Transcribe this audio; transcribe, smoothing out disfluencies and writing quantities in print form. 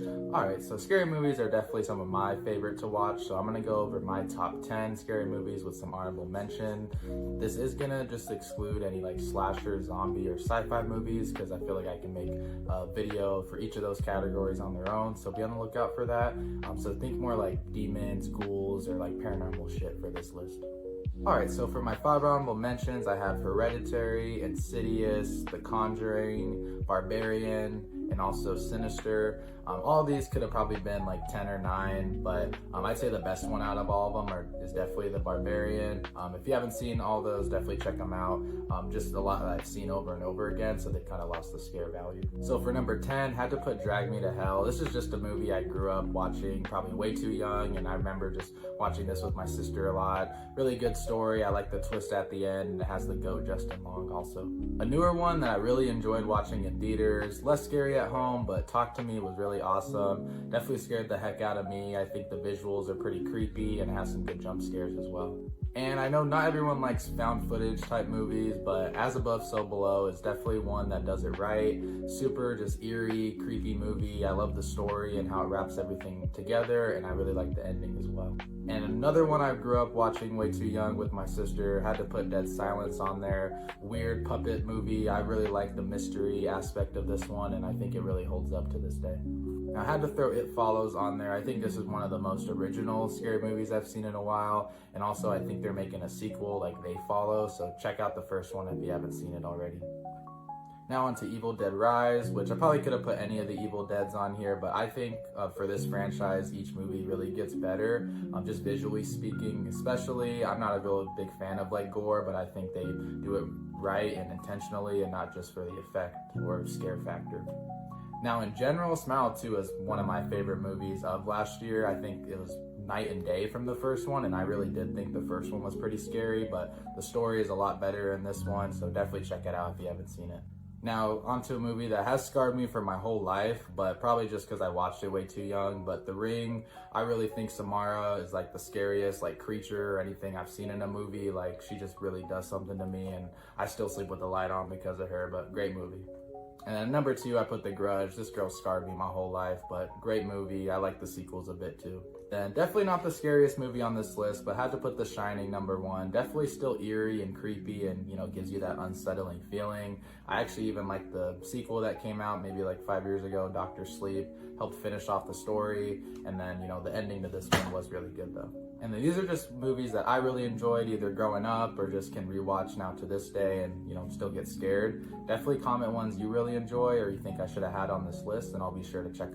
Alright, so scary movies are definitely some of my favorite to watch, so I'm gonna go over my top 10 scary movies with some honorable mention. This is gonna just exclude any like slasher, zombie, or sci-fi movies because I feel like I can make a video for each of those categories on their own, so be on the lookout for that. So think more like demons, ghouls, or like paranormal shit for this list. Alright, so for my 5 honorable mentions, I have Hereditary, Insidious, The Conjuring, Barbarian, and also Sinister. All of these could have probably been like 10 or 9, but I'd say the best one out of all of them is definitely The Barbarian. If you haven't seen all those, definitely check them out. Just a lot that I've seen over and over again, so they kind of lost the scare value. So for number 10, had to put Drag Me to Hell. This is just a movie I grew up watching, probably way too young, and I remember just watching this with my sister a lot. Really good story. I like the twist at the end, and it has the GOAT Justin Long also. A newer one that I really enjoyed watching in theaters, less scary at home, but Talk to Me was really awesome. Definitely scared the heck out of me. I think the visuals are pretty creepy and it has some good jump scares as well. And I know not everyone likes found footage type movies, but As Above, So Below is definitely one that does it right. Super just eerie, creepy movie. I love the story and how it wraps everything together, and I really like the ending as well. And another one I grew up watching way too young with my sister, had to put Dead Silence on there. Weird puppet movie. I really like the mystery aspect of this one, and I think it really holds up to this day. Now, I had to throw It Follows on there. I think this is one of the most original scary movies I've seen in a while, and also I think they're making a sequel like They Follow, so check out the first one if you haven't seen it already. Now onto Evil Dead Rise, which I probably could have put any of the Evil Deads on here, but I think for this franchise, each movie really gets better, just visually speaking. Especially, I'm not a real big fan of like gore, but I think they do it right and intentionally and not just for the effect or scare factor. Now in general, Smile 2 is one of my favorite movies of last year. I think it was night and day from the first one, and I really did think the first one was pretty scary, but the story is a lot better in this one, so definitely check it out if you haven't seen it. Now, onto a movie that has scarred me for my whole life, but probably just because I watched it way too young, but The Ring. I really think Samara is like the scariest like creature or anything I've seen in a movie. Like, she just really does something to me, and I still sleep with the light on because of her, but great movie. And then number 2, I put The Grudge. This girl scarred me my whole life, but great movie. I like the sequels a bit too. Then definitely not the scariest movie on this list, but had to put The Shining number 1. Definitely still eerie and creepy and, gives you that unsettling feeling. I actually even like the sequel that came out maybe like 5 years ago, Dr. Sleep. Helped finish off the story. And then, the ending to this one was really good though. And then these are just movies that I really enjoyed either growing up or just can rewatch now to this day and, still get scared. Definitely comment ones you really enjoy or you think I should have had on this list, and I'll be sure to check them out.